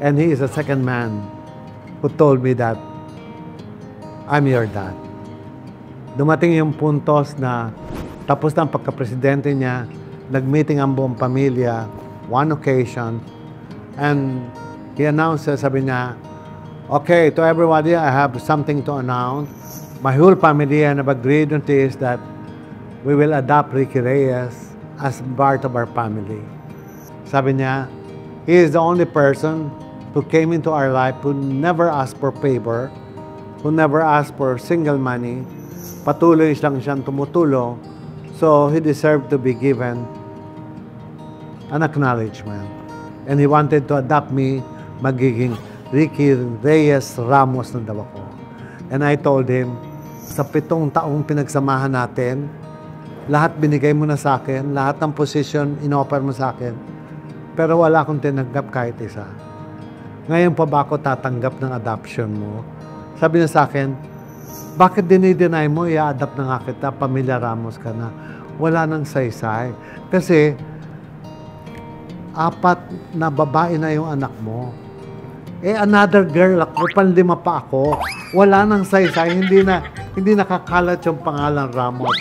And he is the second man who told me that I'm your dad. Dumating yung puntos na tapos na ang pagka-presidente niya, nag-meeting ang buong pamilya, one occasion, and he announced, sabi niya, okay, to everybody, I have something to announce. My whole family and have agreed on this that we will adopt Ricky Reyes as part of our family. Sabi niya, he is the only person who came into our life who never asked for favor, who never asked for single money. Patuloy lang siyang tumutulong, so he deserved to be given an acknowledgement. And he wanted to adopt me, magiging Ricky Reyes Ramos na daw ako. And I told him, sa 7 taong pinagsamahan natin, lahat binigay mo na sa akin, lahat ng position in-offer mo sa akin, pero wala akong tinanggap kahit isa. Ngayon pa ba ako tatanggap ng adoption mo? Sabi niya sa akin, bakit dinideny mo, i-adapt na nga kita, Pamilya Ramos ka na. Wala nang saysay. Kasi, 4 na babae na yung anak mo. Another girl ako, panlima pa ako. Wala nang saysay, hindi nakakalat yung pangalan Ramos.